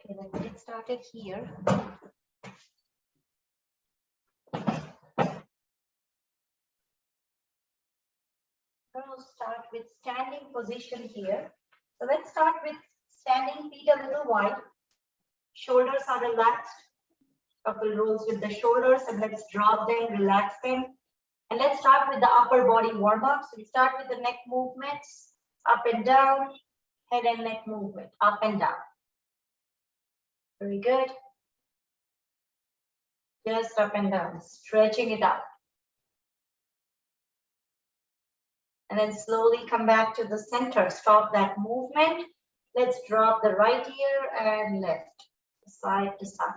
Okay, let's get started here. We'll start with standing position here. So let's start with standing, feet a little wide. Shoulders are relaxed. Couple rolls with the shoulders, and let's drop them, relax them. And let's start with the upper body warm-up. So we start with the neck movements, up and down, head and neck movement, up and down. Very good. Just up and down, stretching it out. And then slowly come back to the center. Stop that movement. Let's drop the right ear and left, side to side.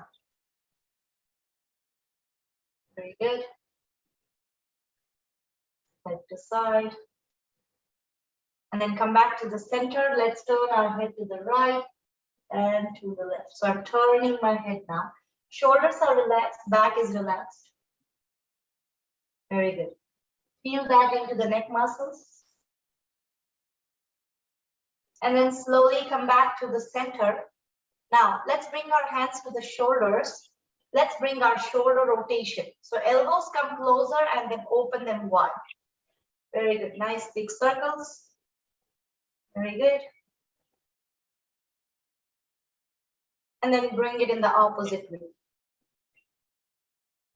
Very good. Side to side. And then come back to the center. Let's turn our head to the right and to the left. So I'm turning my head now. Shoulders are relaxed, back is relaxed. Very good. Feel that into the neck muscles. And then slowly come back to the center. Now, let's bring our hands to the shoulders. Let's bring our shoulder rotation. So elbows come closer and then open them wide. Very good. Nice big circles. Very good. And then bring it in the opposite way.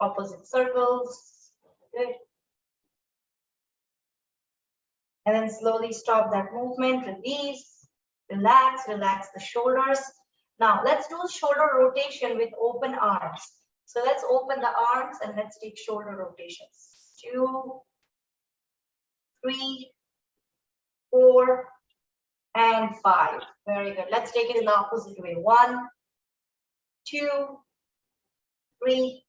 Opposite circles. Good. And then slowly stop that movement, release, relax, relax the shoulders. Now let's do shoulder rotation with open arms. So let's open the arms and let's take shoulder rotations. 2, 3, 4, and 5. Very good. Let's take it in the opposite way. 1, 2, 3,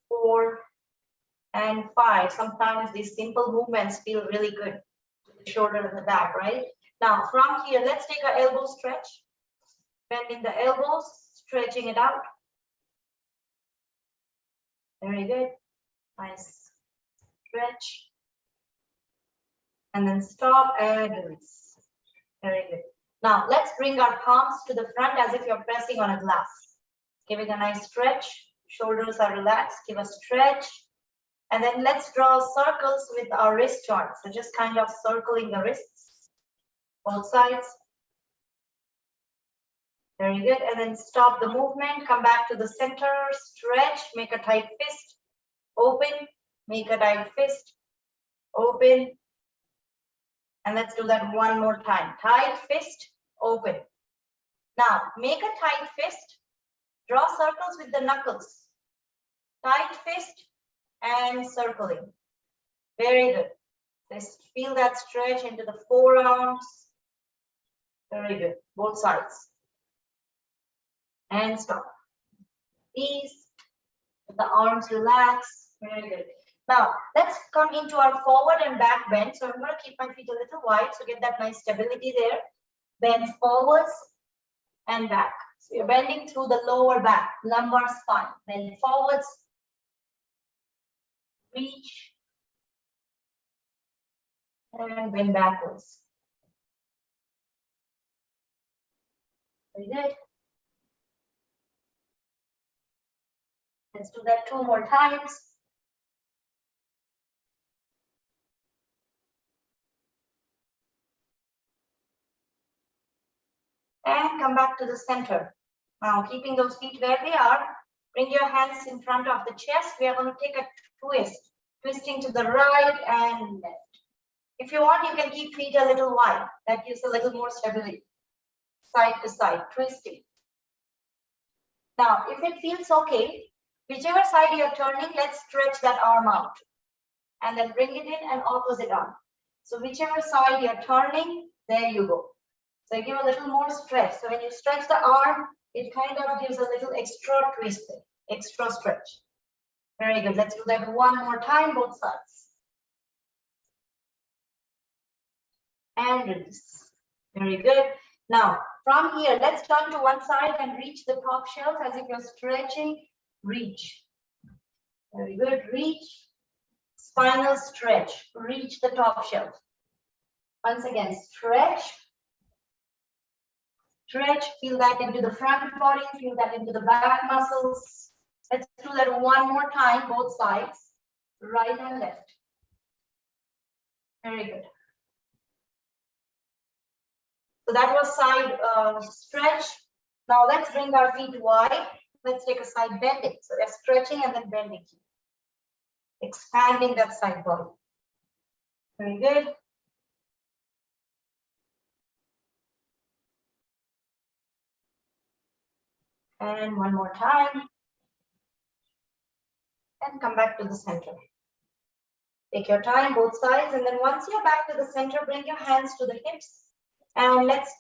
4, and 5. Sometimes these simple movements feel really good to the shoulder and the back, right? Now from here, let's take our elbow stretch. Bending the elbows, stretching it out. Very good. Nice stretch. And then stop and release. Very good. Now let's bring our palms to the front as if you're pressing on a glass. Giving a nice stretch. Shoulders are relaxed. Give a stretch. And then let's draw circles with our wrist joints. So just kind of circling the wrists, both sides. Very good. And then stop the movement. Come back to the center. Stretch. Make a tight fist. Open. Make a tight fist. Open. And let's do that one more time. Tight fist. Open. Now make a tight fist. Draw circles with the knuckles. Tight fist. And circling. Very good. Let's feel that stretch into the forearms. Very good. Both sides. And stop. Ease. The arms relax. Very good. Now, let's come into our forward and back bend. So I'm going to keep my feet a little wide. So get that nice stability there. Bend forwards and back. So you're bending through the lower back, lumbar spine. Bend forwards. Reach and bend backwards. Very good. Let's do that 2 more times. And come back to the center. Now, keeping those feet where they are, bring your hands in front of the chest. We are going to take a twist, twisting to the right and left. If you want, you can keep feet a little wide. That gives a little more stability. Side to side, twisting. Now, if it feels okay, whichever side you're turning, let's stretch that arm out. And then bring it in and opposite arm. So whichever side you're turning, there you go. So give a little more stretch. So when you stretch the arm, it kind of gives a little extra twist, extra stretch. Very good. Let's do that one more time, both sides. And release. Very good. Now, from here, let's turn to one side and reach the top shelf as if you're stretching. Reach. Very good. Reach. Spinal stretch. Reach the top shelf. Once again, stretch. Stretch, feel that into the front body, feel that into the back muscles. Let's do that one more time, both sides, right and left. Very good. So that was side stretch. Now let's bring our feet wide. Let's take a side bending. So we're stretching and then bending. Expanding that side body. Very good. And one more time. And come back to the center. Take your time, both sides. And then once you're back to the center, bring your hands to the hips. And let's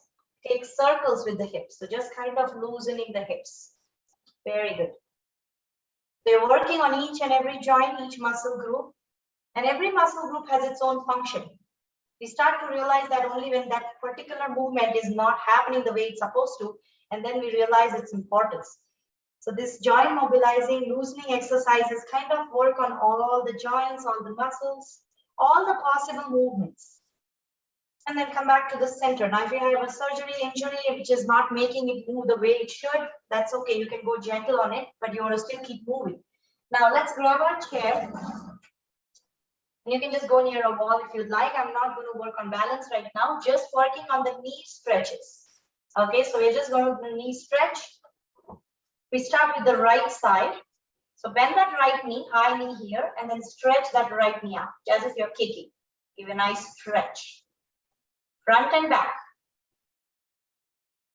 take circles with the hips. So just kind of loosening the hips. Very good. They're working on each and every joint, each muscle group. And every muscle group has its own function. We start to realize that only when that particular movement is not happening the way it's supposed to, and then we realize its importance. So this joint mobilizing, loosening exercises kind of work on all the joints, all the muscles, all the possible movements. And then come back to the center. Now, if you have a surgery injury which is not making it move the way it should, that's okay. You can go gentle on it, but you want to still keep moving. Now, let's grab our chair. You can just go near a wall if you'd like. I'm not going to work on balance right now, just working on the knee stretches. Okay, so we're just going to do the knee stretch. We start with the right side. So bend that right knee, high knee here, and then stretch that right knee out, as if you're kicking. Give a nice stretch. Front and back.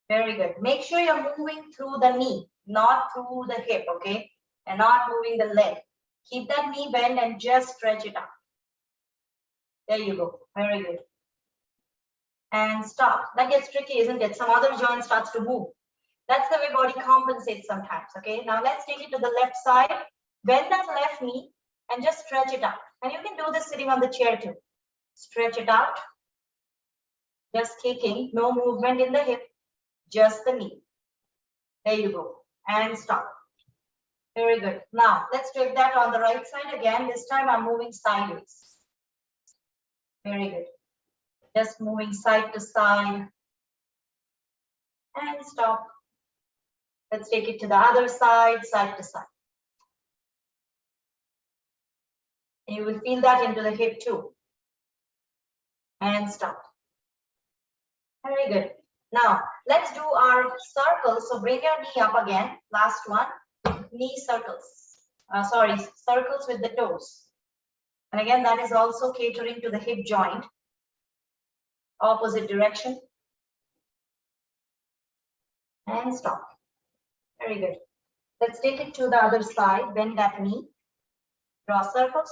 Very good. Make sure you're moving through the knee, not through the hip, okay? And not moving the leg. Keep that knee bent and just stretch it out. There you go. Very good. And stop. That gets tricky, isn't it? Some other joint starts to move. That's the way body compensates sometimes, okay? Now let's take it to the left side. Bend that left knee and just stretch it out. And you can do this sitting on the chair too. Stretch it out. Just kicking, no movement in the hip, just the knee. There you go. And stop. Very good. Now, let's take that on the right side again. This time I'm moving sideways. Very good. Just moving side to side. And stop. Let's take it to the other side, side to side. And you will feel that into the hip too. And stop. Very good. Now, let's do our circles. So bring your knee up again. Last one. Knee circles. Circles with the toes. And again, that is also catering to the hip joint. Opposite direction. And stop. Very good. Let's take it to the other side. Bend that knee. Draw circles.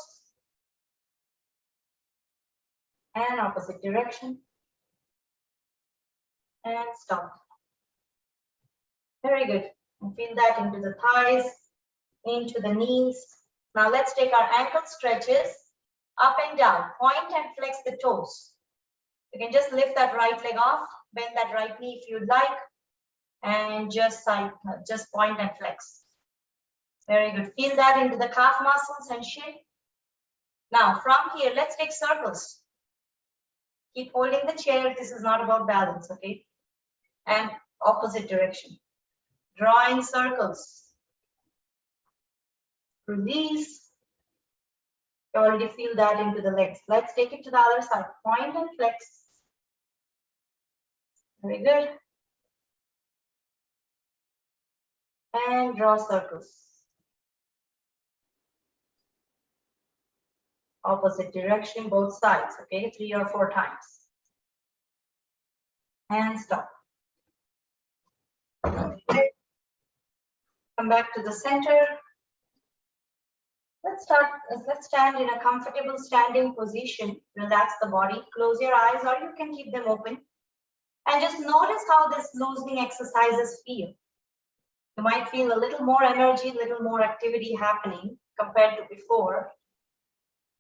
And opposite direction. And stop. Very good. And feel that into the thighs, into the knees. Now let's take our ankle stretches up and down. Point and flex the toes. You can just lift that right leg off, bend that right knee if you'd like, and just point and flex. Very good. Feel that into the calf muscles and shin. Now from here, let's take circles. Keep holding the chair. This is not about balance, okay? And opposite direction. Drawing circles. Release. You already feel that into the legs. Let's take it to the other side. Point and flex. Very good. And draw circles. Opposite direction, both sides, okay? 3 or 4 times. And stop. Come back to the center. Let's stand in a comfortable standing position. Relax the body. Close your eyes or you can keep them open. And just notice how this loosening exercises feel. You might feel a little more energy, a little more activity happening compared to before.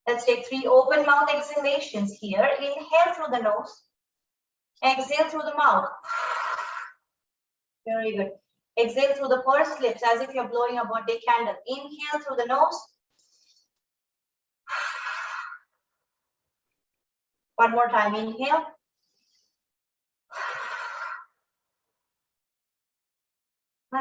Let's take 3 open mouth exhalations here. Inhale through the nose. Exhale through the mouth. Very good. Exhale through the pursed lips as if you're blowing a birthday candle. Inhale through the nose. One more time. Inhale.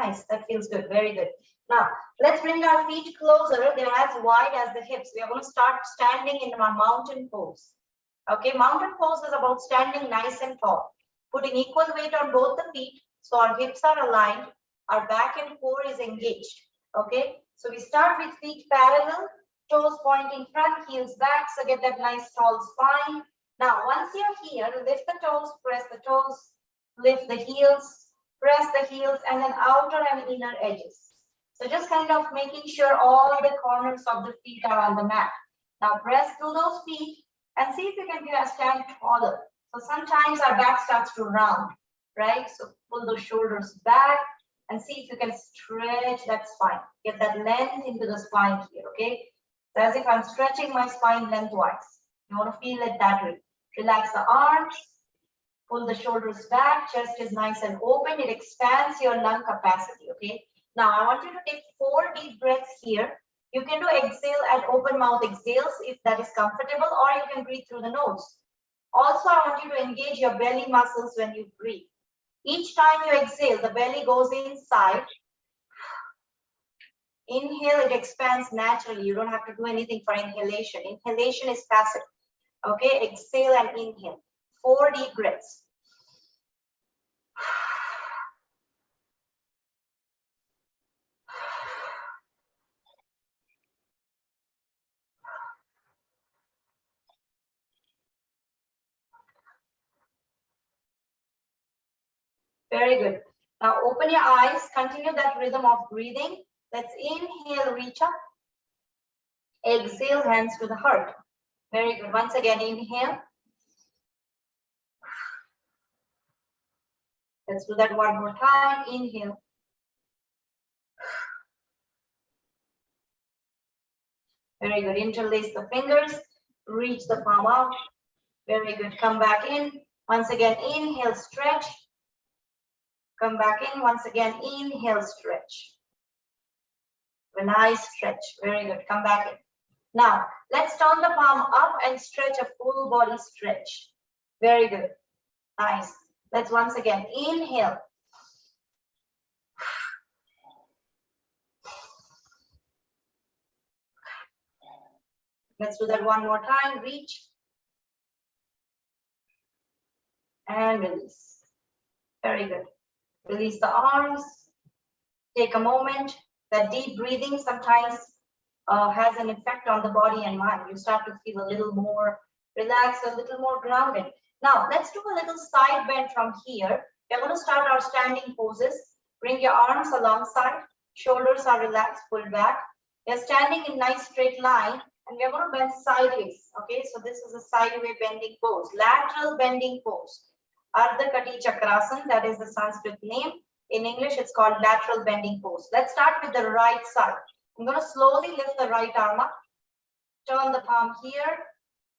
Nice, that feels good, very good. Now, let's bring our feet closer. They're as wide as the hips. We are going to start standing in our mountain pose. Okay, mountain pose is about standing nice and tall, putting equal weight on both the feet so our hips are aligned, our back and core is engaged. Okay, so we start with feet parallel, toes pointing front, heels back, so get that nice tall spine. Now, once you're here, lift the toes, press the toes, lift the heels, press the heels, and then outer and inner edges. So just kind of making sure all the corners of the feet are on the mat. Now press through those feet and see if you can stand taller. So sometimes our back starts to round, right? So pull those shoulders back and see if you can stretch that spine. Get that length into the spine here, okay? So as if I'm stretching my spine lengthwise. You want to feel it that way. Relax the arms, pull the shoulders back, chest is nice and open. It expands your lung capacity, okay? Now I want you to take 4 deep breaths here. You can do exhale and open mouth exhales if that is comfortable, or you can breathe through the nose. Also, I want you to engage your belly muscles when you breathe. Each time you exhale, the belly goes inside. Inhale, it expands naturally. You don't have to do anything for inhalation. Inhalation is passive. Okay, exhale and inhale. 4 deep breaths. Very good. Now open your eyes, continue that rhythm of breathing. Let's inhale, reach up. Exhale, hands to the heart. Very good. Once again, inhale. Let's do that one more time. Inhale. Very good. Interlace the fingers. Reach the palm out. Very good. Come back in. Once again, inhale, stretch. Come back in. Once again, inhale, stretch. A nice stretch. Very good. Come back in. Now, let's turn the palm up and stretch a full body stretch. Very good. Nice. Let's once again inhale. Let's do that one more time. Reach. And release. Very good. Release the arms. Take a moment. That deep breathing sometimes has an effect on the body and mind. You start to feel a little more relaxed, a little more grounded. Now, let's do a little side bend from here. We're going to start our standing poses. Bring your arms alongside. Shoulders are relaxed, pull back. You're standing in nice straight line, and we're going to bend sideways. Okay, so this is a sideways bending pose, lateral bending pose. Ardha Kati Chakrasana, that is the Sanskrit name. In English, it's called lateral bending pose. Let's start with the right side. I'm going to slowly lift the right arm up, turn the palm here,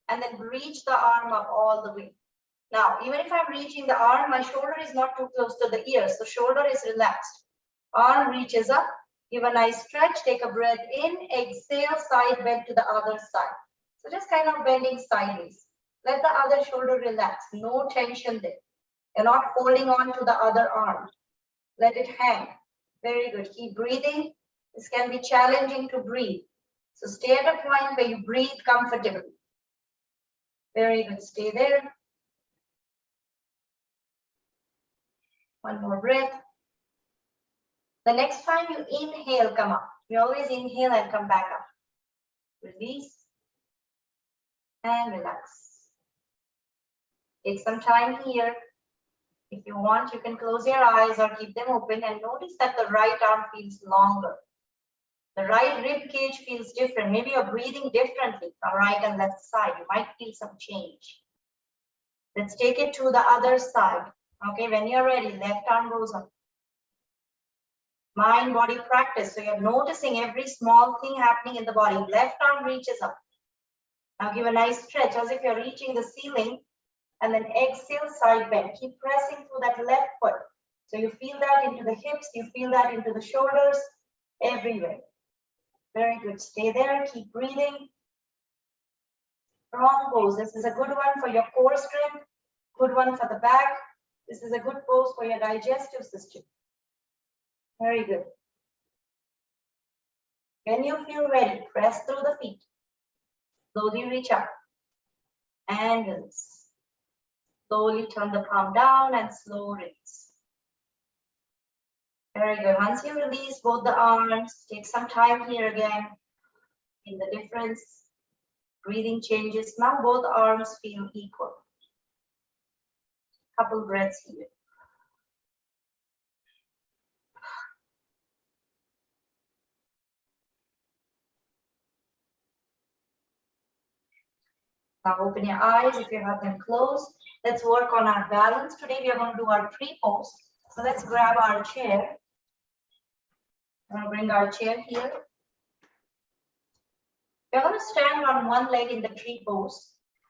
and then reach the arm up all the way. Now, even if I'm reaching the arm, my shoulder is not too close to the ear, so shoulder is relaxed. Arm reaches up, give a nice stretch, take a breath in, exhale, side bend to the other side. So just kind of bending sideways. Let the other shoulder relax, no tension there. You're not holding on to the other arm. Let it hang. Very good. Keep breathing. This can be challenging to breathe. So stay at a point where you breathe comfortably. Very good. Stay there. One more breath. The next time you inhale, come up. You always inhale and come back up. Release and relax. Take some time here. If you want, you can close your eyes or keep them open and notice that the right arm feels longer. The right rib cage feels different. Maybe you're breathing differently from right and left side. You might feel some change. Let's take it to the other side. Okay, when you're ready, left arm goes up. Mind body practice. So you're noticing every small thing happening in the body. Left arm reaches up. Now give a nice stretch as if you're reaching the ceiling. And then exhale, side bend. Keep pressing through that left foot. So you feel that into the hips, you feel that into the shoulders, everywhere. Very good. Stay there, keep breathing. Strong pose. This is a good one for your core strength, good one for the back. This is a good pose for your digestive system. Very good. When you feel ready, press through the feet. Slowly reach up and release. Slowly turn the palm down and slow release. Very good. Once you release both the arms, take some time here again. In the difference, breathing changes. Now both arms feel equal. Couple breaths here. Now open your eyes if you have them closed. Let's work on our balance. Today we are going to do our tree pose. So let's grab our chair. I'm going to bring our chair here. We're going to stand on one leg in the tree pose.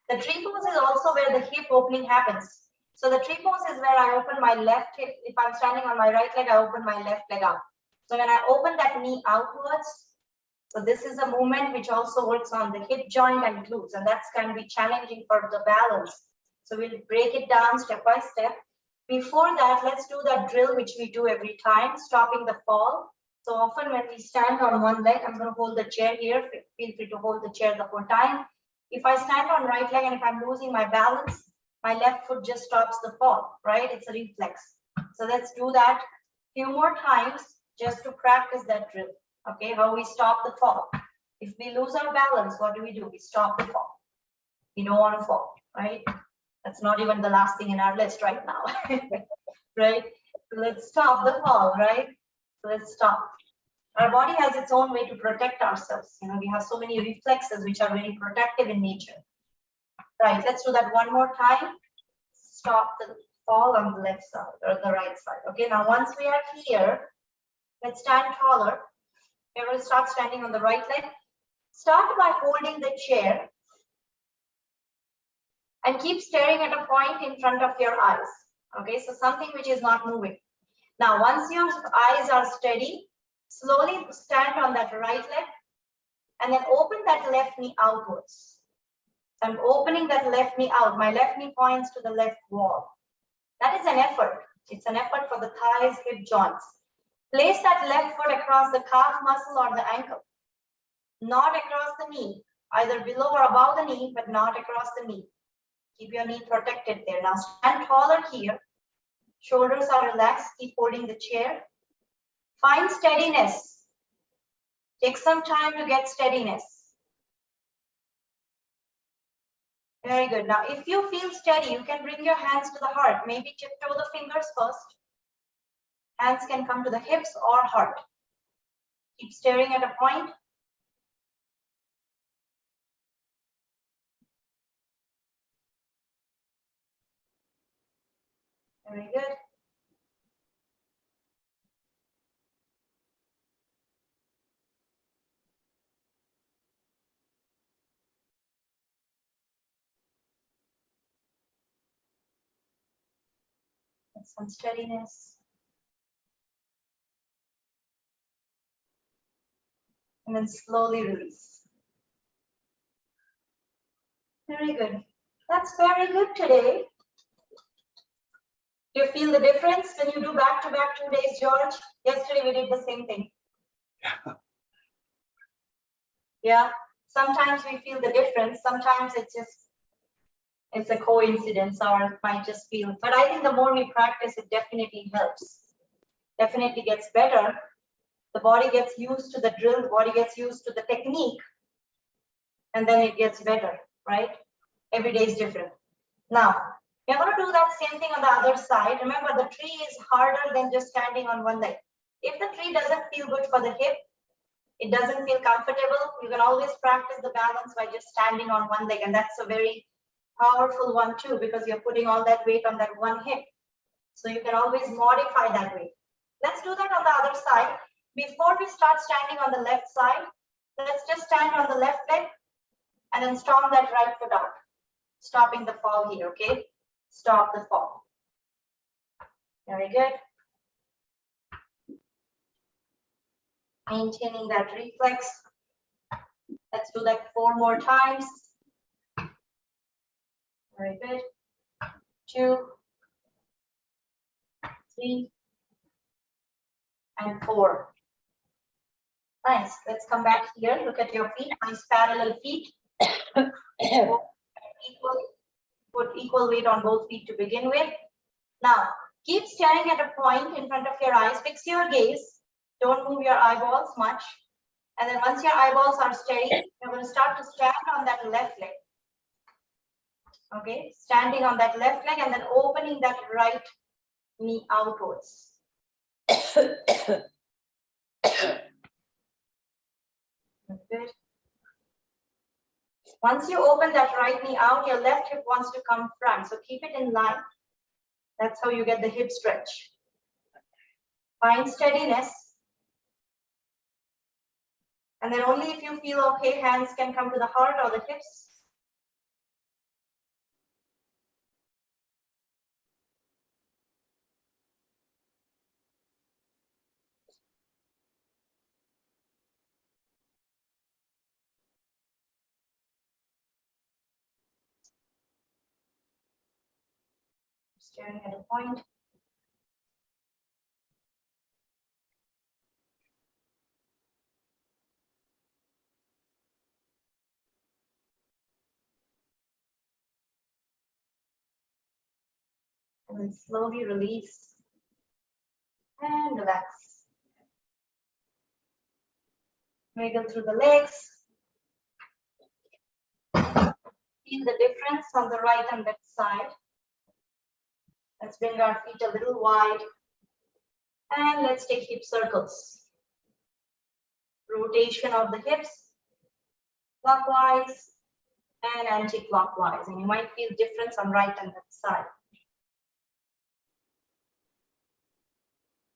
The tree pose is also where the hip opening happens. So the tree pose is where I open my left hip. If I'm standing on my right leg, I open my left leg out. So when I open that knee outwards, so this is a movement which also works on the hip joint and glutes, and that's can be challenging for the balance. So we'll break it down step by step. Before that, let's do that drill which we do every time, stopping the fall. So often when we stand on one leg, I'm going to hold the chair here. Feel free to hold the chair the whole time. If I stand on right leg and if I'm losing my balance, my left foot just stops the fall, right? It's a reflex. So let's do that a few more times just to practice that drill. Okay, how we stop the fall. If we lose our balance, what do? We stop the fall. We don't want to fall, right? That's not even the last thing in our list right now, right? So let's stop the fall, right? So let's stop. Our body has its own way to protect ourselves. You know, we have so many reflexes which are very protective in nature. Right, let's do that one more time. Stop the fall on the left side or the right side. Okay, now once we are here, let's stand taller. We're going to start standing on the right leg. Start by holding the chair and keep staring at a point in front of your eyes. Okay, so something which is not moving. Now, once your eyes are steady, slowly stand on that right leg and then open that left knee outwards. I'm opening that left knee out. My left knee points to the left wall. That is an effort. It's an effort for the thighs, hip joints. Place that left foot across the calf muscle or the ankle, not across the knee, either below or above the knee, but not across the knee. Keep your knee protected there. Now stand taller here. Shoulders are relaxed. Keep holding the chair. Find steadiness. Take some time to get steadiness. Very good. Now, if you feel steady, you can bring your hands to the heart. Maybe tiptoe the fingers first. Hands can come to the hips or heart. Keep staring at a point. Very good. Get some steadiness. And then slowly release. Very good. That's very good today. Do you feel the difference when you do back-to-back 2 days, George? Yesterday we did the same thing. Yeah. Yeah. Sometimes we feel the difference. Sometimes it's a coincidence or it might just feel. But I think the more we practice, it definitely helps. Definitely gets better. The body gets used to the drill. The body gets used to the technique. And then it gets better, right? Every day is different. Now, we're going to do that same thing on the other side. Remember, the tree is harder than just standing on one leg. If the tree doesn't feel good for the hip, it doesn't feel comfortable, you can always practice the balance by just standing on one leg. And that's a very powerful one too, because you're putting all that weight on that one hip. So you can always modify that weight. Let's do that on the other side. Before we start standing on the left side, let's just stand on the left leg and then stomp that right foot out. Stopping the fall here, okay? Stop the fall. Very good. Maintaining that reflex. Let's do that 4 more times. Very good. 2, 3, and 4. Nice. Let's come back here. Look at your feet. Nice parallel feet. Put equal weight on both feet to begin with. Now, keep staring at a point in front of your eyes. Fix your gaze. Don't move your eyeballs much. And then once your eyeballs are steady, you're going to start to stand on that left leg. Okay, standing on that left leg and then opening that right knee outwards. Good. Once you open that right knee out, your left hip wants to come front. So keep it in line. That's how you get the hip stretch. Find steadiness. And then only if you feel okay, hands can come to the heart or the hips. Staring at a point. And then slowly release and relax. Wiggle through the legs. Feel the difference on the right and left side. Let's bring our feet a little wide. And let's take hip circles. Rotation of the hips, clockwise and anti-clockwise. And you might feel difference on right and left side.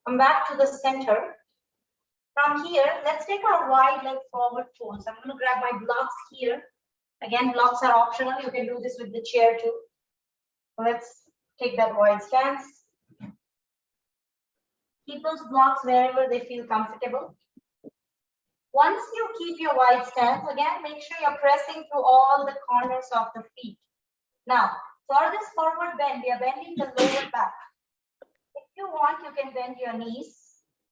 Come back to the center. From here, let's take our wide leg forward fold. So I'm going to grab my blocks here. Again, blocks are optional. You can do this with the chair too. So let's take that wide stance. Keep those blocks wherever they feel comfortable. Once you keep your wide stance, again, make sure you're pressing through all the corners of the feet. Now, for this forward bend, we are bending the lower back. If you want, you can bend your knees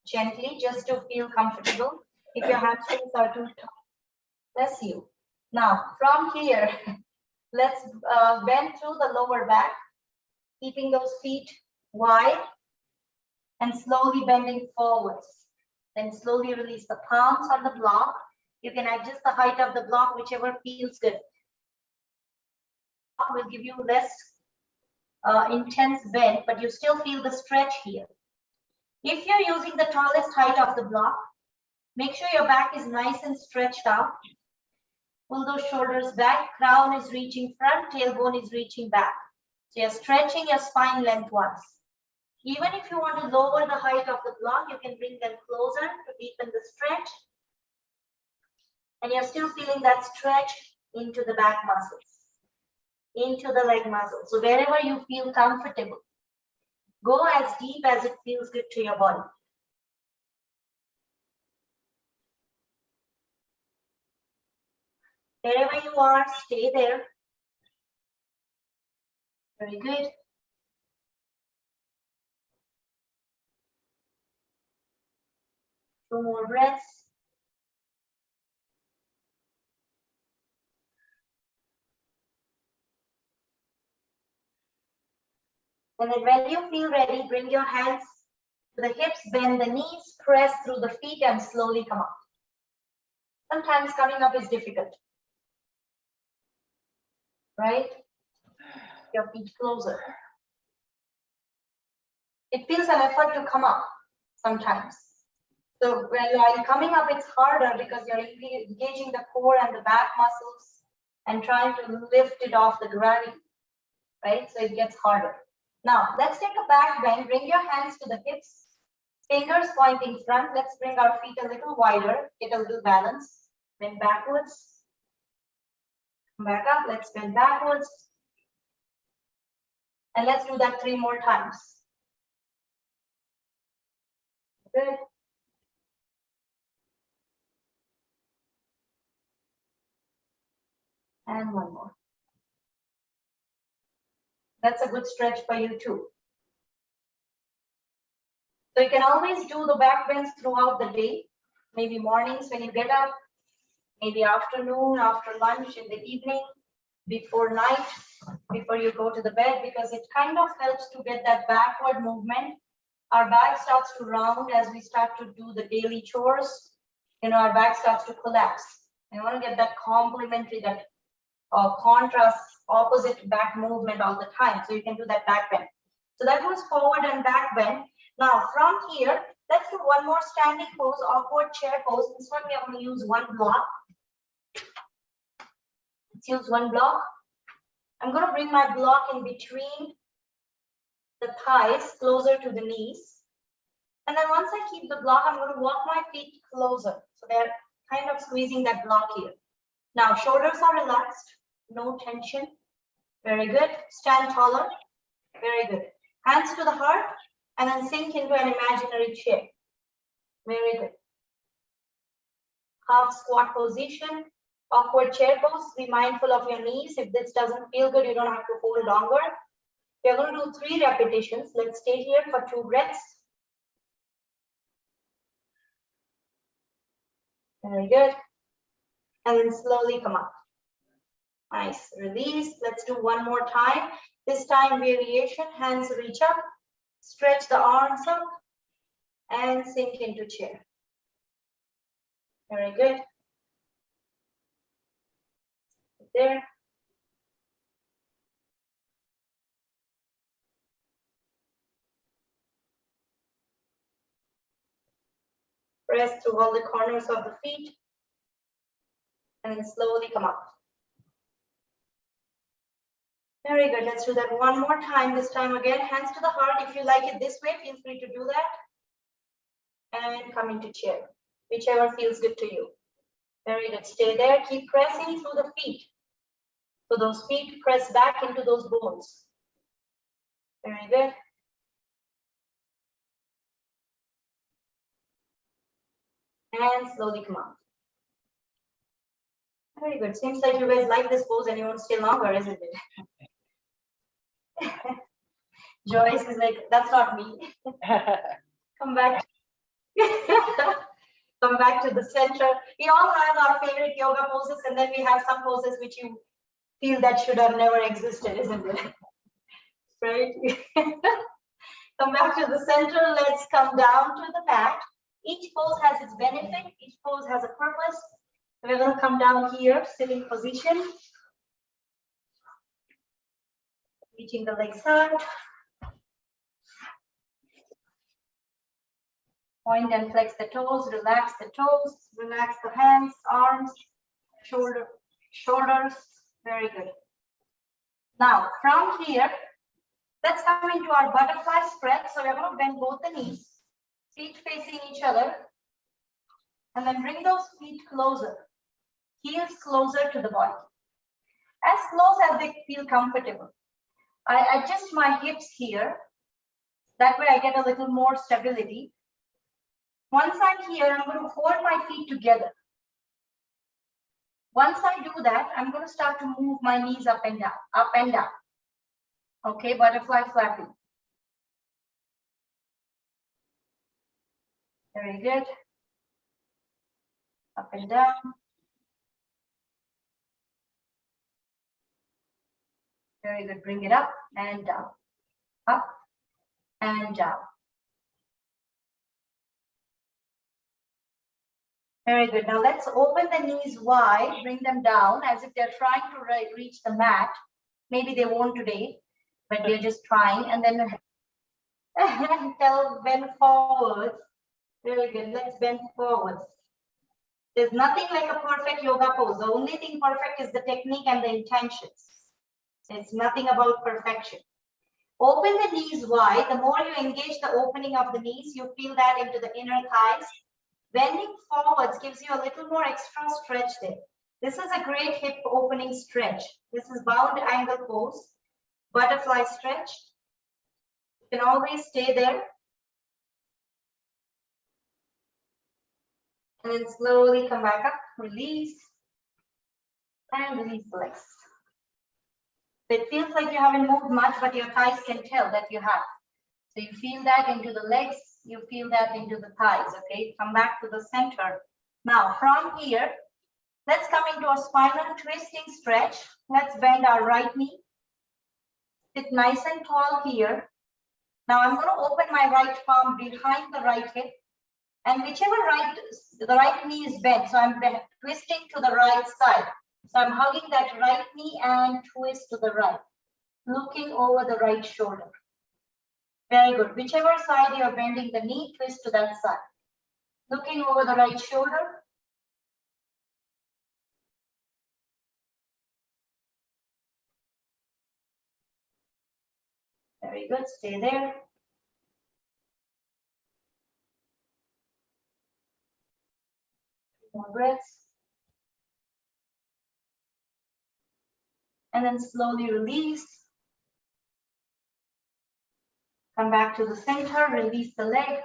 gently just to feel comfortable. If your hamstrings are too tight, bless you. Now, from here, let's bend through the lower back, keeping those feet wide and slowly bending forwards. Then slowly release the palms on the block. You can adjust the height of the block, whichever feels good. Will give you less intense bend, but you still feel the stretch here. If you're using the tallest height of the block, make sure your back is nice and stretched out. Pull those shoulders back, crown is reaching front, tailbone is reaching back. So you're stretching your spine lengthwise. Even if you want to lower the height of the block, you can bring them closer to deepen the stretch. And you're still feeling that stretch into the back muscles, into the leg muscles. So wherever you feel comfortable, go as deep as it feels good to your body. Wherever you are, stay there. Very good. Two more breaths. And then when you feel ready, bring your hands to the hips, bend the knees, press through the feet and slowly come up. Sometimes coming up is difficult, right? Your feet closer. It feels an effort to come up sometimes. So while coming up, it's harder because you're engaging the core and the back muscles and trying to lift it off the gravity, right? So it gets harder. Now, let's take a back bend. Bring your hands to the hips, fingers pointing front. Let's bring our feet a little wider, get a little balance. Bend backwards. Back up. Let's bend backwards. And let's do that 3 more times. Good. And 1 more. That's a good stretch for you too. So you can always do the back bends throughout the day, maybe mornings when you get up, maybe afternoon, after lunch, in the evening, before night, before you go to the bed, because it kind of helps to get that backward movement. Our back starts to round as we start to do the daily chores. Our back starts to collapse. You want to get that complementary, that contrast, opposite back movement all the time. So you can do that back bend. So that was forward and back bend. Now from here, let's do one more standing pose, awkward chair pose. This one we are going to use one block. Let's use one block. I'm going to bring my block in between the thighs, closer to the knees. And then once I keep the block, I'm going to walk my feet closer. So they're kind of squeezing that block here. Now shoulders are relaxed, no tension. Very good. Stand taller. Very good. Hands to the heart and then sink into an imaginary chair. Very good. Half squat position, awkward chair pose. Be mindful of your knees. If this doesn't feel good, you don't have to hold longer. We're going to do 3 repetitions. Let's stay here for 2 breaths. Very good. And then slowly come up. Nice. Release. Let's do one more time. This time variation. Hands reach up. Stretch the arms up. And sink into chair. Very good. There. Press through all the corners of the feet. And then slowly come up. Very good. Let's do that one more time. This time again, hands to the heart. If you like it this way, feel free to do that. And come into chair, whichever feels good to you. Very good. Stay there. Keep pressing through the feet. So those feet press back into those bones. Very good. And slowly come up. Very good. Seems like you guys like this pose and you want to stay longer, isn't it? Joyce is like, that's not me. Come back. Come back to the center. We all have our favorite yoga poses, and then we have some poses which you feel that should have never existed, isn't it? Right? Come back to the center. Let's come down to the mat. Each pose has its benefit. Each pose has a purpose. We're going to come down here, sitting position. Reaching the legs out. Point and flex the toes, relax the toes, relax the hands, arms, shoulders. Very good. Now, from here, let's come into our butterfly spread. So we're going to bend both the knees, feet facing each other, and then bring those feet closer, heels closer to the body, as close as they feel comfortable. I adjust my hips here. That way I get a little more stability. Once I'm here, I'm going to hold my feet together. Once I do that, I'm going to start to move my knees up and down, up and down. Okay, butterfly flapping. Very good. Up and down. Very good. Bring it up and down. Up and down. Very good. Now let's open the knees wide, bring them down as if they're trying to reach the mat. Maybe they won't today, but they're just trying. And then bend forward. Very good. Let's bend forward. There's nothing like a perfect yoga pose. The only thing perfect is the technique and the intentions. It's nothing about perfection. Open the knees wide. The more you engage the opening of the knees, you feel that into the inner thighs. Bending forwards gives you a little more extra stretch there. This is a great hip opening stretch. This is bound angle pose, butterfly stretch. You can always stay there. And then slowly come back up, release, and release the legs. It feels like you haven't moved much, but your thighs can tell that you have. So you feel that into the legs, you feel that into the thighs, okay? Come back to the center. Now, from here, let's come into a spinal twisting stretch. Let's bend our right knee. Sit nice and tall here. Now, I'm going to open my right palm behind the right hip. And whichever the right knee is bent, so I'm twisting to the right side. So I'm hugging that right knee and twist to the right, looking over the right shoulder. Very good. Whichever side you're bending the knee, twist to that side. Looking over the right shoulder. Very good. Stay there. More breaths. And then slowly release. Come back to the center, release the leg.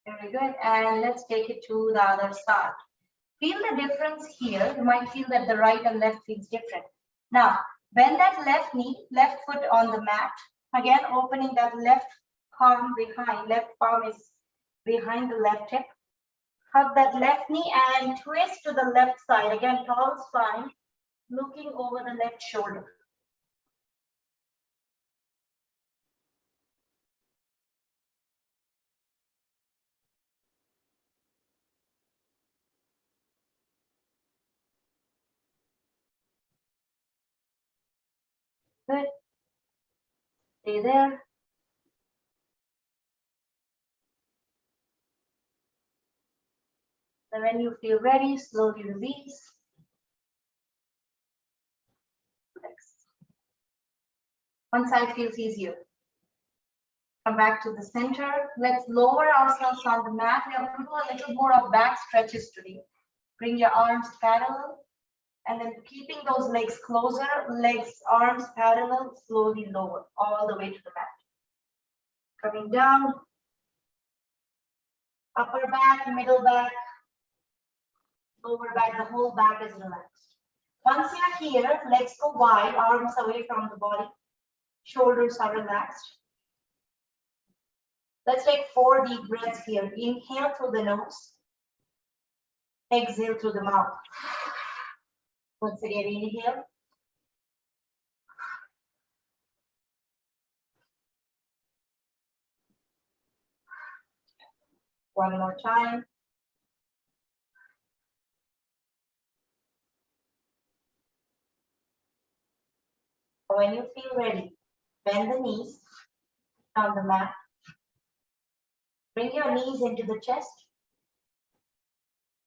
Very good. And let's take it to the other side. Feel the difference here. You might feel that the right and left feels different. Now, bend that left knee, left foot on the mat. Again, opening that left palm behind. Left palm is behind the left hip. Hug that left knee and twist to the left side. Again, tall spine, looking over the left shoulder. Good. Stay there. And when you feel ready, slowly release. Next. One side feels easier. Come back to the center. Let's lower ourselves on the mat. We are going to do a little more of back stretches today. Bring your arms parallel. And then keeping those legs closer, arms parallel, slowly lower, all the way to the mat. Coming down, upper back, middle back, lower back, the whole back is relaxed. Once you're here, legs go wide, arms away from the body, shoulders are relaxed. Let's take 4 deep breaths here. Inhale through the nose, exhale through the mouth. Once again, inhale. One more time. When you feel ready, bend the knees on the mat. Bring your knees into the chest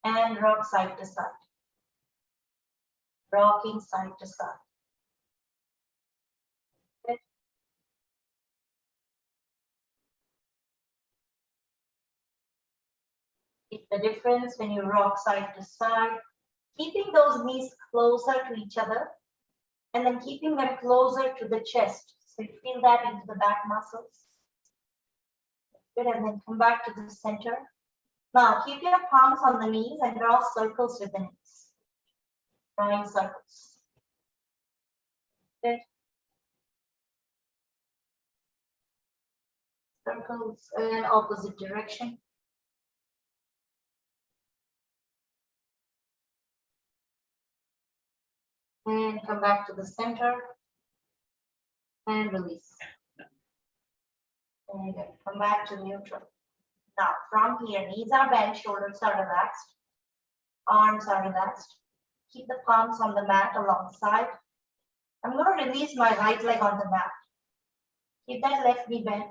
and rock side to side. Rocking side to side. Good. Keep the difference when you rock side to side, keeping those knees closer to each other and then keeping them closer to the chest. So you feel that into the back muscles. Good, and then come back to the center. Now keep your palms on the knees and draw circles with the knees. Drawing circles. Good. Circles in opposite direction. And come back to the center and release. And come back to neutral. Now from here, knees are bent, shoulders are relaxed, arms are relaxed. Keep the palms on the mat alongside. I'm going to release my right leg on the mat. Keep that left knee bent.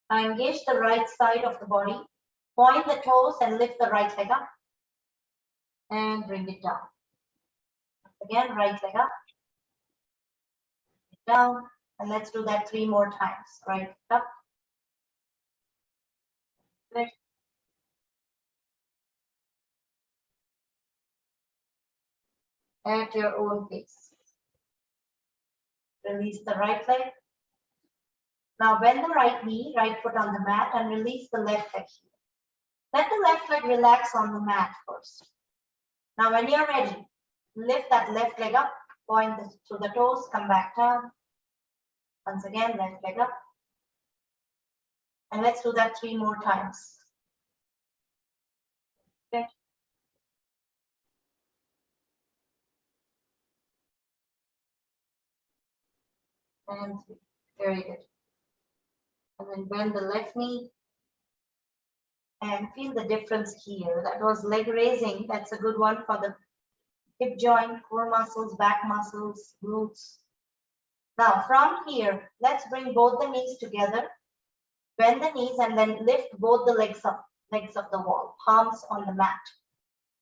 Now engage the right side of the body. Point the toes and lift the right leg up. And bring it down. Again, right leg up. Down. And let's do that 3 more times. Right up. Good. At your own pace. Release the right leg. Now bend the right knee, right foot on the mat and release the left leg here. Let the left leg relax on the mat first. Now when you're ready, lift that left leg up, point to the toes, come back down. Once again, left leg up. And let's do that 3 more times. Okay. And 3. Very good. And then bend the left knee. And feel the difference here. That was leg raising. That's a good one for the hip joint, core muscles, back muscles, glutes. Now from here, let's bring both the knees together. Bend the knees and then lift both the legs up, legs of the wall, palms on the mat.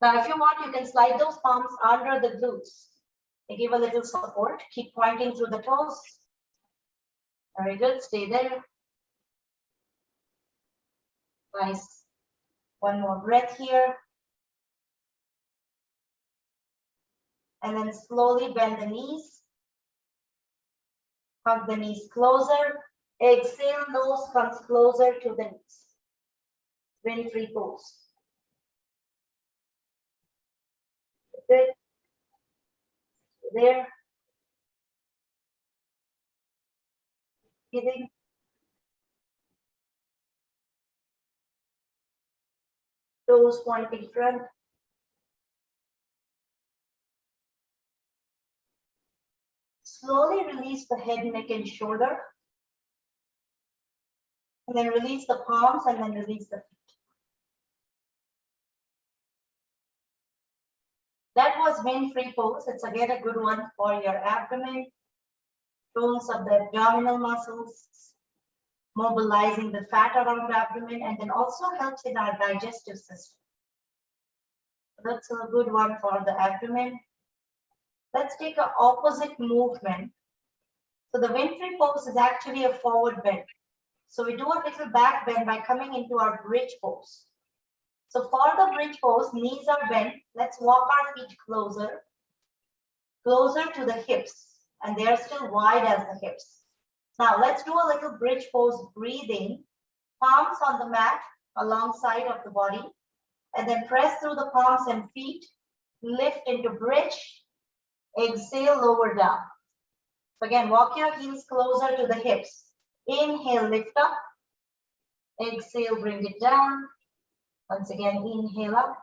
Now if you want, you can slide those palms under the glutes. They give a little support. Keep pointing through the toes. Very good. Stay there. Nice. One more breath here. And then slowly bend the knees. Hug the knees closer. Exhale, nose comes closer to the knees. Wind-free pose. Good. There. Breathing. Toes pointing front. Slowly release the head, neck, and shoulder. And then release the palms and then release the feet. That was wind-free pose. It's again a good one for your abdomen. Tones of the abdominal muscles, mobilizing the fat around the abdomen, and then also helps in our digestive system. That's a good one for the abdomen. Let's take an opposite movement. So the wind-free pose is actually a forward bend. So we do a little back bend by coming into our bridge pose. So for the bridge pose, knees are bent. Let's walk our feet closer to the hips, and they are still wide as the hips. Now let's do a little bridge pose, breathing, palms on the mat alongside of the body, and then press through the palms and feet, lift into bridge, exhale, lower down. So again, walk your heels closer to the hips. Inhale, lift up. Exhale, bring it down. Once again, inhale up.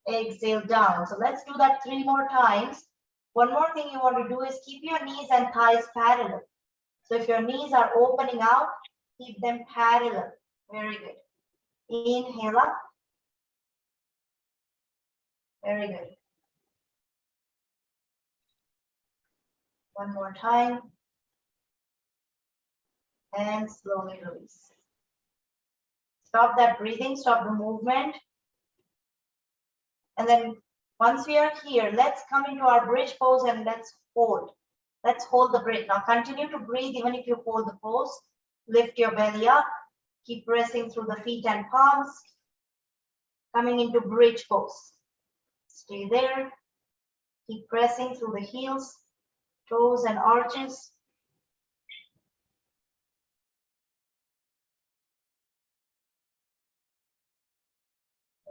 Exhale, down. So let's do that 3 more times. One more thing you want to do is keep your knees and thighs parallel. So if your knees are opening out, keep them parallel. Very good. Inhale up. Very good. One more time. And slowly release. Stop that breathing, stop the movement. And then once we are here, let's come into our bridge pose and let's hold. Let's hold the bridge. Now continue to breathe even if you hold the pose. Lift your belly up. Keep pressing through the feet and palms. Coming into bridge pose. Stay there. Keep pressing through the heels, toes, and arches.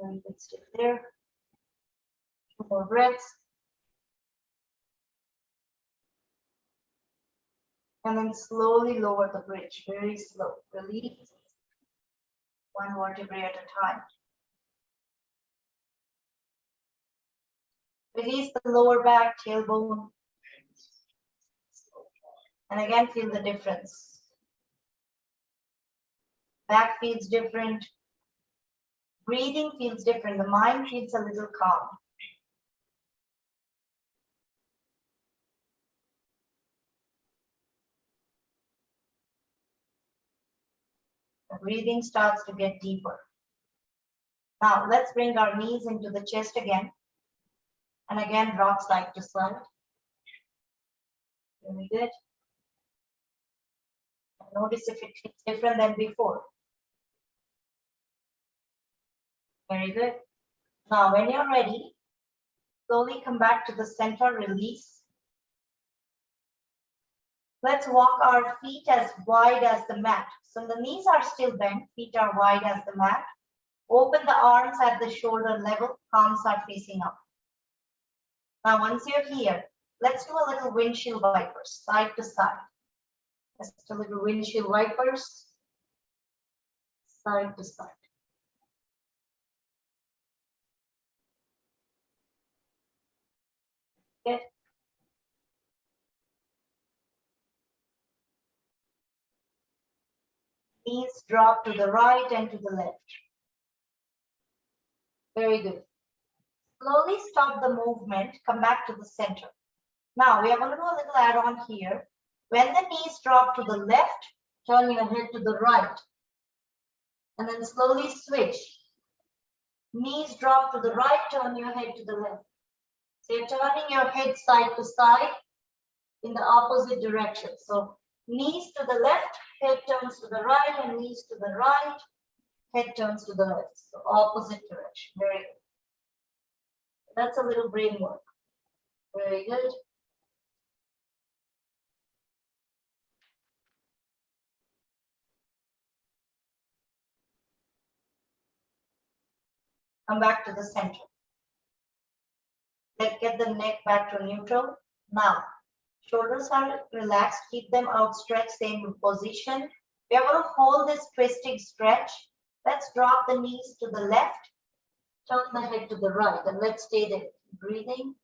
And let's stay there. 2 more breaths. And then slowly lower the bridge, very slow. Release. 1 vertebrae at a time. Release the lower back, tailbone. And again, feel the difference. Back feels different. Breathing feels different. The mind feels a little calm. The breathing starts to get deeper. Now, let's bring our knees into the chest again. And again, rock side to side. Very good. Notice if it feels different than before. Very good. Now, when you're ready, slowly come back to the center, release. Let's walk our feet as wide as the mat. So the knees are still bent, feet are wide as the mat. Open the arms at the shoulder level, palms are facing up. Now, once you're here, let's do a little windshield wipers, side to side. Just a little windshield wipers. side to side. Okay. Knees drop to the right and to the left. Very good. Slowly stop the movement, come back to the center. Now we are going to do a little add-on here. When the knees drop to the left, turn your head to the right. And then slowly switch. Knees drop to the right, turn your head to the left. So you're turning your head side to side in the opposite direction. So knees to the left, head turns to the right, and knees to the right, head turns to the left. So opposite direction. Very good. That's a little brain work. Very good. Come back to the center. Get the neck back to neutral. Now, shoulders are relaxed. Keep them outstretched, same position. We are going to hold this twisting stretch. Let's drop the knees to the left. Turn the head to the right. And let's stay there. Breathing.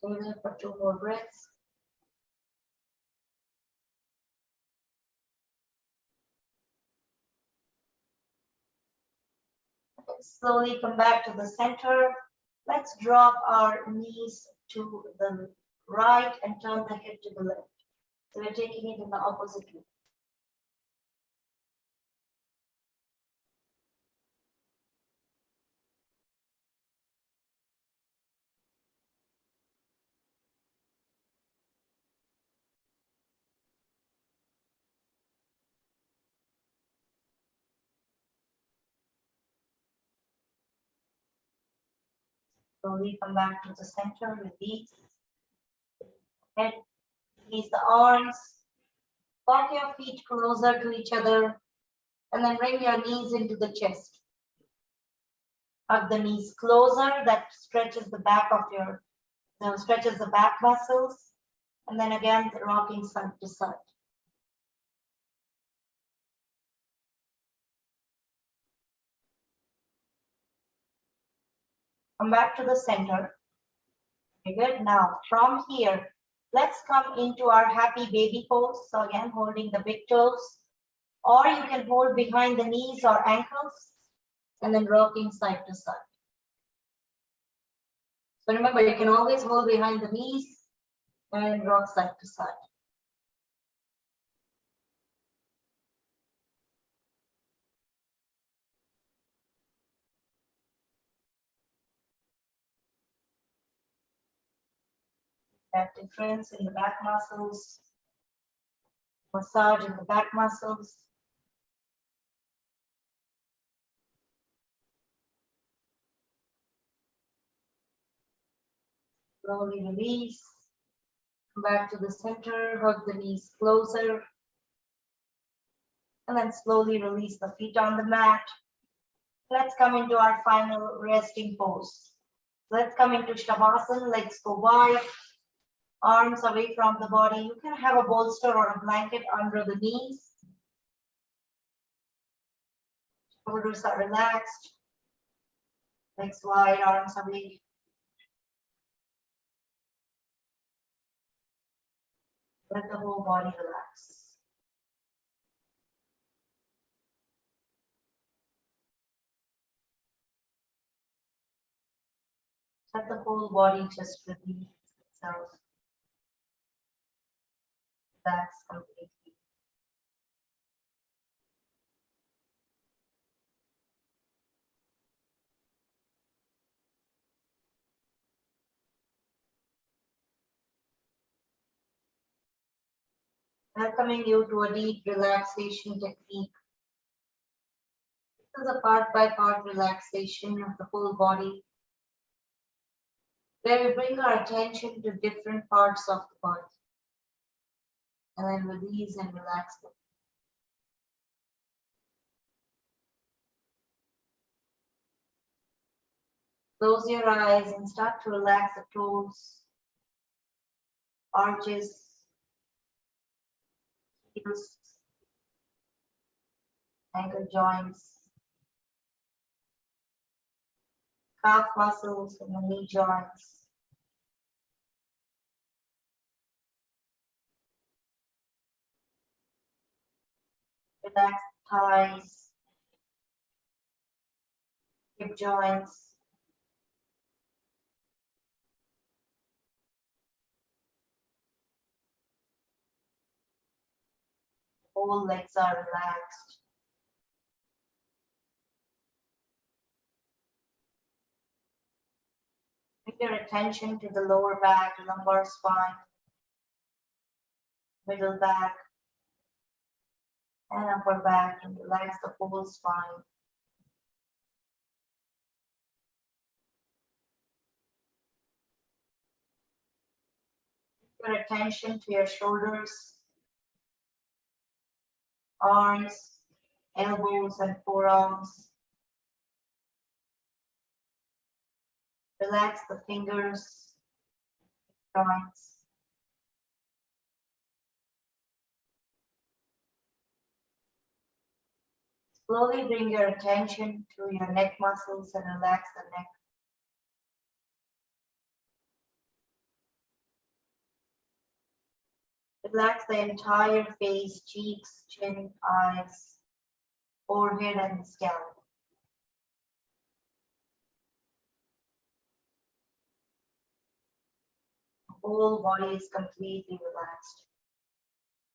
Stay there for 2 more breaths. Slowly come back to the center. Let's drop our knees to the right and turn the head to the left. So we're taking it in the opposite way. Slowly come back to the center, release. Head, release the arms. Walk your feet closer to each other. And then bring your knees into the chest. Hug the knees closer. That stretches the back of your, stretches the back muscles. And then again, rocking side to side. Come back to the center. Very good. Now, from here, let's come into our happy baby pose. So again, holding the big toes. Or you can hold behind the knees or ankles. And then rocking side to side. So remember, you can always hold behind the knees and rock side to side. That difference in the back muscles. Massage in the back muscles. Slowly release. Come back to the center, hug the knees closer. And then slowly release the feet on the mat. Let's come into our final resting pose. Let's come into Shavasana. Legs go wide. Arms away from the body. You can have a bolster or a blanket under the knees. Shoulders are relaxed. Legs wide, arms away. Let the whole body relax. Let the whole body just release itself. Relax completely. Welcoming you to a deep relaxation technique. This is a part by part relaxation of the whole body, where we bring our attention to different parts of the body and then release and relax them. Close your eyes and start to relax the toes, arches, heels, ankle joints, calf muscles and the knee joints. Relax thighs, hip joints, whole legs are relaxed. Bring your attention to the lower back, lumbar spine, middle back, and upper back, and relax the whole spine. Bring your attention to your shoulders, arms, elbows, and forearms. Relax the fingers, joints. Slowly bring your attention to your neck muscles and relax the neck. Relax the entire face, cheeks, chin, eyes, forehead, and scalp. The whole body is completely relaxed,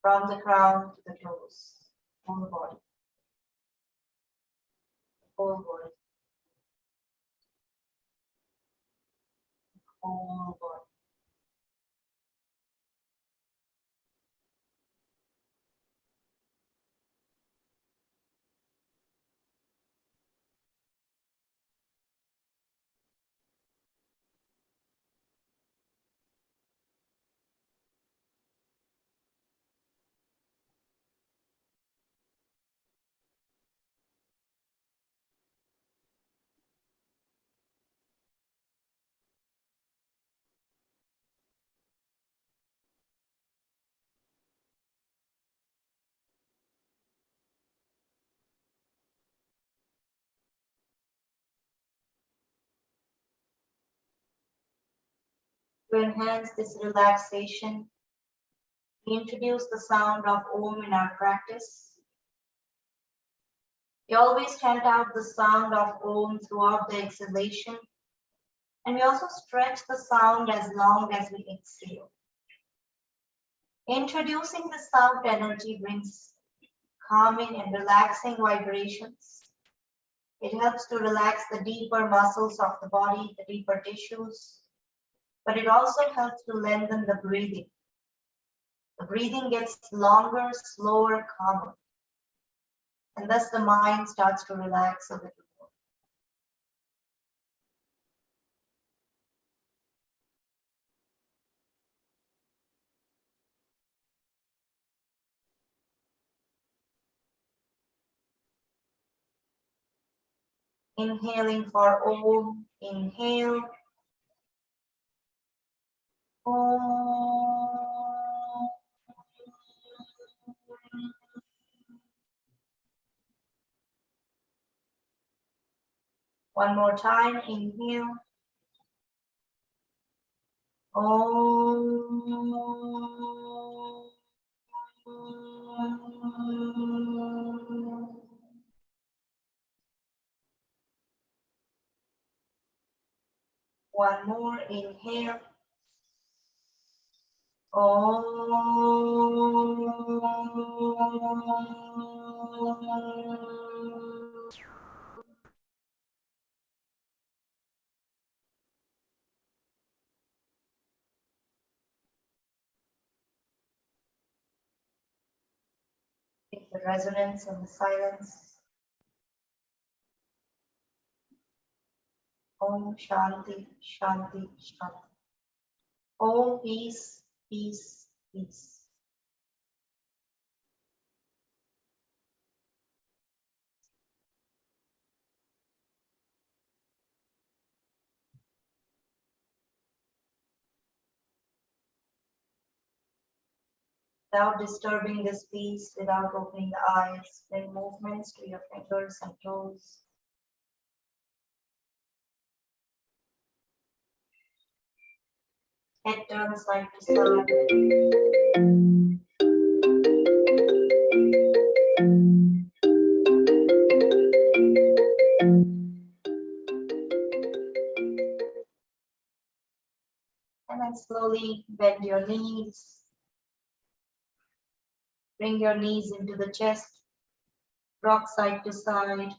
from the crown to the toes. Whole body. Whole body. Whole body. To enhance this relaxation, we introduce the sound of Om in our practice. We always chant out the sound of Om throughout the exhalation, and we also stretch the sound as long as we exhale. Introducing the sound energy brings calming and relaxing vibrations. It helps to relax the deeper muscles of the body, the deeper tissues, but it also helps to lengthen the breathing. The breathing gets longer, slower, calmer, and thus the mind starts to relax a little more. Inhaling for Om, inhale. Om. One more time, inhale. Om. One more, inhale. Take the resonance and the silence. Om Shanti, Shanti, Shanti. Om peace, peace, peace. without disturbing this peace, without opening the eyes. Bring movements to your fingers and toes. Head turns side to side. And then slowly bend your knees. Bring your knees into the chest. Rock side to side.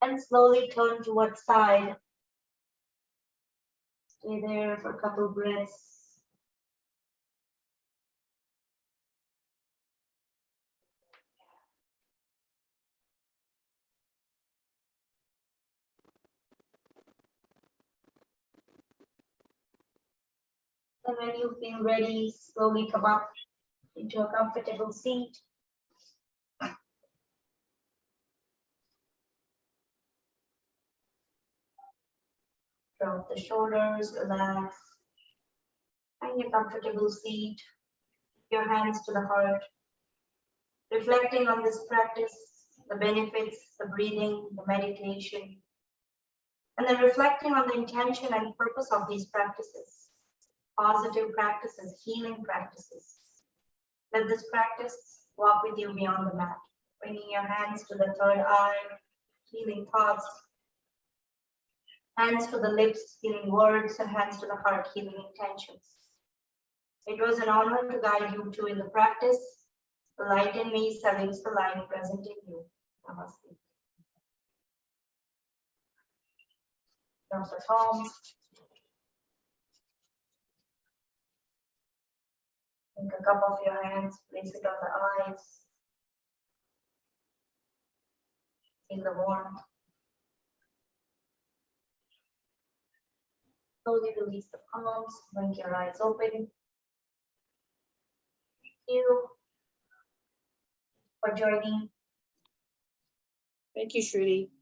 And slowly turn towards side. Stay there for a couple breaths. And when you feel ready, slowly come up into a comfortable seat. Drop the shoulders, relax. Find your comfortable seat. Your hands to the heart. Reflecting on this practice, the benefits, the breathing, the meditation. And then reflecting on the intention and purpose of these practices. Positive practices, healing practices. Let this practice walk with you beyond the mat. Bringing your hands to the third eye, healing thoughts. Hands to the lips, healing words, and hands to the heart, healing intentions. It was an honor to guide you two in the practice. The light in me salutes the light present in you. Namaste. Drop the palms. Take a cup of your hands, place it on the eyes. Feel the warmth. Slowly release the palms, blink your eyes open. Thank you for joining. Thank you, Shruti.